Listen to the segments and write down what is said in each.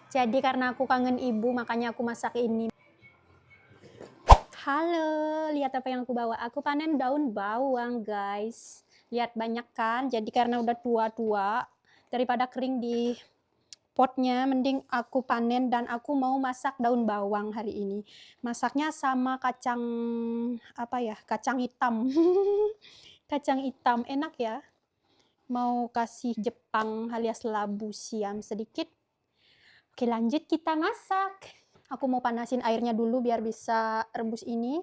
Jadi karena aku kangen ibu, makanya aku masak ini. Halo, lihat apa yang aku bawa. Aku panen daun bawang, guys. Lihat banyak kan? Jadi karena udah tua-tua, daripada kering di potnya, mending aku panen dan aku mau masak daun bawang hari ini. Masaknya sama kacang apa ya? Kacang hitam. Kacang hitam enak ya. Mau kasih Jepang alias labu siam sedikit. Oke, lanjut kita masak. Aku mau panasin airnya dulu biar bisa rebus ini.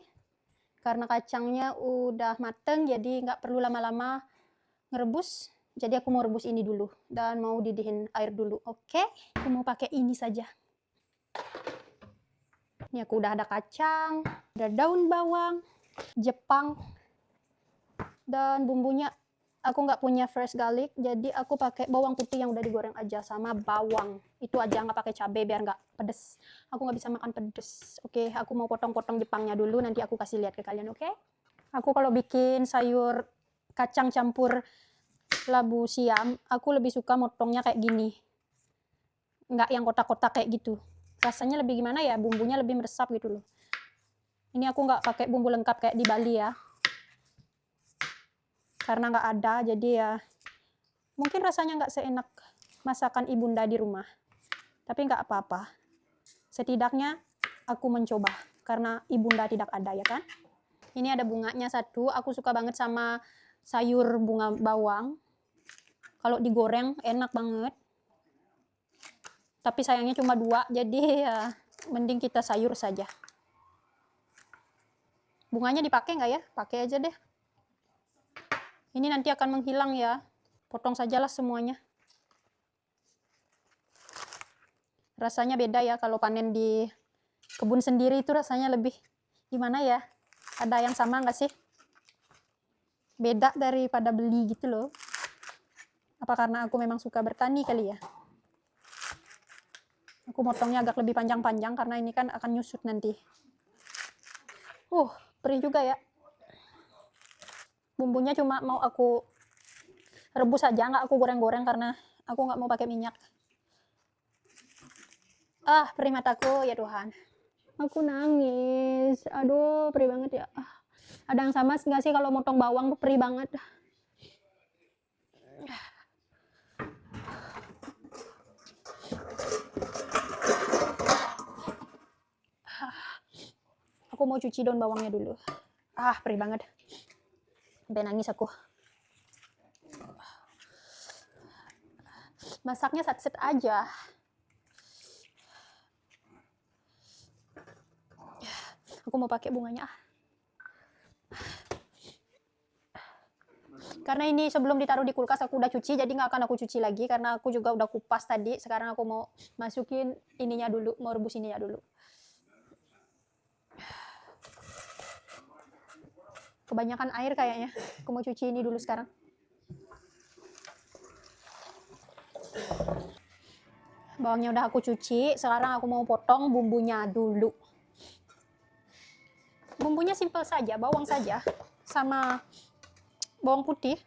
Karena kacangnya udah mateng, jadi nggak perlu lama-lama ngerebus. Jadi aku mau rebus ini dulu dan mau didihin air dulu. Oke, aku mau pakai ini saja. Ini aku udah ada kacang, ada daun bawang, Jepang, dan bumbunya aku nggak punya fresh garlic, jadi aku pakai bawang putih yang udah digoreng aja sama bawang. Itu aja, nggak pakai cabai biar nggak pedes. Aku nggak bisa makan pedes. Oke, aku mau potong-potong Jepangnya dulu, nanti aku kasih lihat ke kalian, oke? Aku kalau bikin sayur kacang campur labu siam, aku lebih suka motongnya kayak gini. Nggak yang kotak-kotak kayak gitu. Rasanya lebih gimana ya, bumbunya lebih meresap gitu loh. Ini aku nggak pakai bumbu lengkap kayak di Bali ya. Karena nggak ada, jadi ya mungkin rasanya nggak seenak masakan ibunda di rumah. Tapi nggak apa-apa. Setidaknya aku mencoba, karena ibunda tidak ada ya kan. Ini ada bunganya satu, aku suka banget sama sayur bunga bawang. Kalau digoreng enak banget. Tapi sayangnya cuma 2, jadi ya mending kita sayur saja. Bunganya dipakai nggak ya? Pakai aja deh. Ini nanti akan menghilang ya. Potong sajalah semuanya. Rasanya beda ya kalau panen di kebun sendiri, itu rasanya lebih gimana ya? Ada yang sama nggak sih? Beda daripada beli gitu loh. Apa karena aku memang suka bertani kali ya? Aku motongnya agak lebih panjang-panjang karena ini kan akan nyusut nanti. Perih juga ya. Bumbunya cuma mau aku rebus saja, nggak aku goreng-goreng karena aku nggak mau pakai minyak. Perih mataku ya Tuhan. Aku nangis. Aduh, perih banget ya. Ada yang sama nggak sih kalau motong bawang tuh perih banget? Aku mau cuci daun bawangnya dulu. Perih banget. Sampai nangis aku. Masaknya sat-set aja. Aku mau pakai bunganya. Karena ini sebelum ditaruh di kulkas aku udah cuci, jadi nggak akan aku cuci lagi karena aku juga udah kupas tadi. Sekarang aku mau masukin ininya dulu, mau rebus ininya dulu. Kebanyakan air kayaknya. Aku mau cuci ini dulu sekarang. Bawangnya udah aku cuci, sekarang aku mau potong bumbunya dulu. Bumbunya simpel saja, bawang saja sama bawang putih.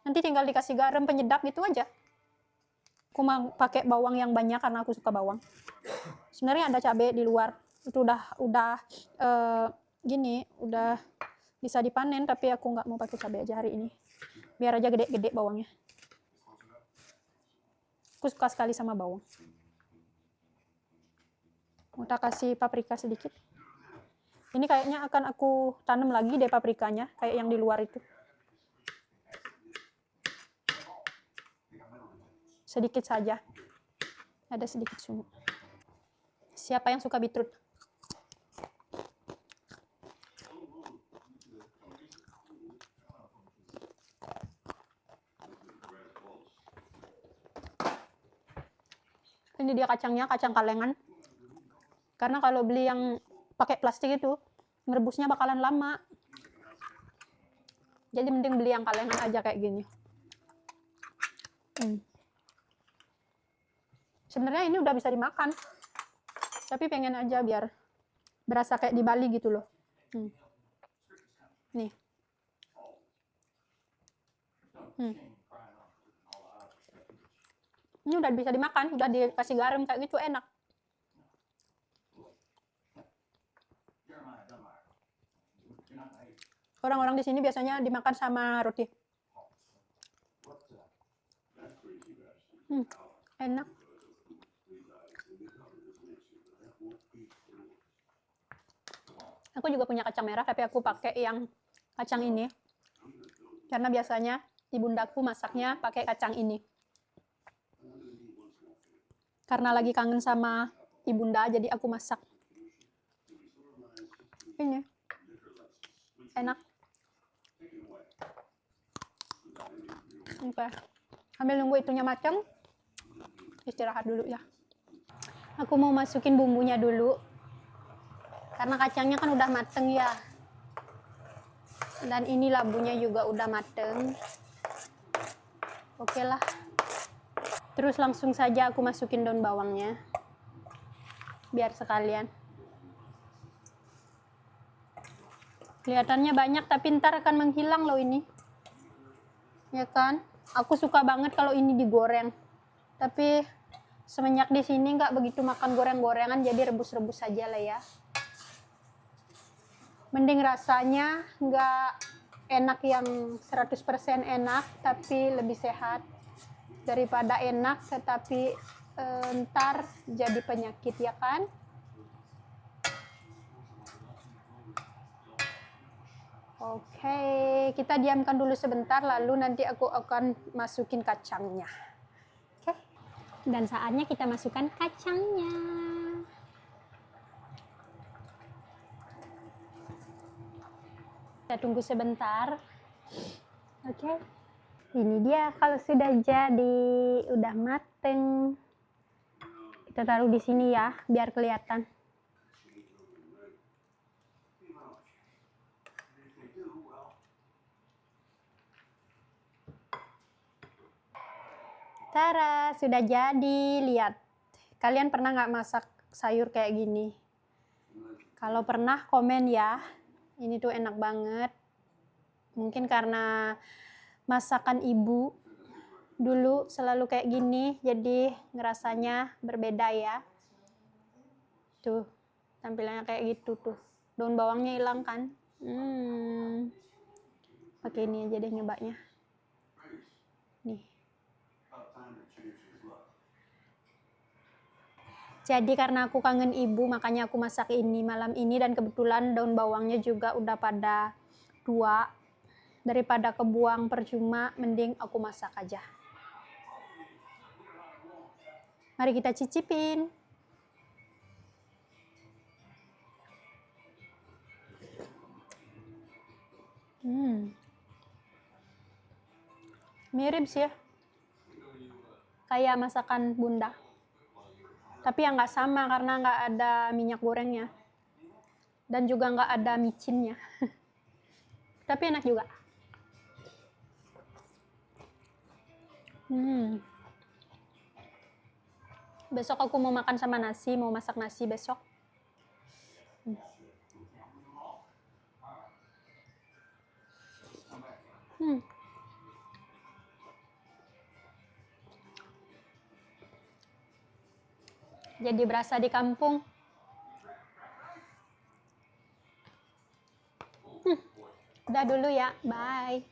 Nanti tinggal dikasih garam penyedap gitu aja. Aku mau pakai bawang yang banyak karena aku suka bawang. Sebenarnya ada cabai di luar. Itu udah gini, udah bisa dipanen, tapi aku nggak mau pakai cabai aja hari ini. Biar aja gede-gede bawangnya. Aku suka sekali sama bawang. Kita kasih paprika sedikit. Ini kayaknya akan aku tanam lagi deh paprikanya, kayak yang di luar itu. Sedikit saja. Ada sedikit sumur. Siapa yang suka beetroot? Ini dia kacangnya, kacang kalengan. Karena kalau beli yang pakai plastik itu, merebusnya bakalan lama. Jadi mending beli yang kalengan aja kayak gini. Sebenarnya ini udah bisa dimakan. Tapi pengen aja biar berasa kayak di Bali gitu loh. Nih. Ini udah bisa dimakan, udah dikasih garam kayak gitu, enak. Orang-orang di sini biasanya dimakan sama roti. Enak. Aku juga punya kacang merah, tapi aku pakai yang kacang ini. Karena biasanya ibundaku masaknya pakai kacang ini. Karena lagi kangen sama ibunda, jadi aku masak. Ini enak. Oke. Sambil nunggu itunya matang, istirahat dulu ya. Aku mau masukin bumbunya dulu. Karena kacangnya kan udah mateng ya. Dan ini labunya juga udah mateng. Oke lah. Terus langsung saja aku masukin daun bawangnya. Biar sekalian. Kelihatannya banyak tapi ntar akan menghilang loh ini. Ya kan? Aku suka banget kalau ini digoreng. Tapi semenjak di sini nggak begitu makan goreng-gorengan, jadi rebus-rebus saja lah ya. Mending rasanya nggak enak yang 100% enak, tapi lebih sehat. Daripada enak tetapi ntar jadi penyakit, ya kan? Oke, kita diamkan dulu sebentar, lalu nanti aku akan masukin kacangnya. Oke, dan saatnya kita masukkan kacangnya. Kita tunggu sebentar. Oke, ini dia kalau sudah jadi, udah mateng. Kita taruh di sini ya, biar kelihatan. Tara, sudah jadi. Lihat, kalian pernah nggak masak sayur kayak gini? Kalau pernah, komen ya. Ini tuh enak banget. Mungkin karena masakan ibu dulu selalu kayak gini, jadi ngerasanya berbeda ya. Tuh, tampilannya kayak gitu tuh. Daun bawangnya hilang kan? Pakai ini aja deh nyobanya. Nih. Jadi karena aku kangen ibu, makanya aku masak ini malam ini, dan kebetulan daun bawangnya juga udah pada tua. Daripada kebuang percuma, mending aku masak aja. Mari kita cicipin. Mirip sih ya. Kayak masakan bunda. Tapi yang nggak sama karena nggak ada minyak gorengnya. Dan juga nggak ada micinnya. Tapi enak juga. Besok aku mau makan sama nasi, mau masak nasi besok. Jadi berasa di kampung. Udah dulu ya, bye.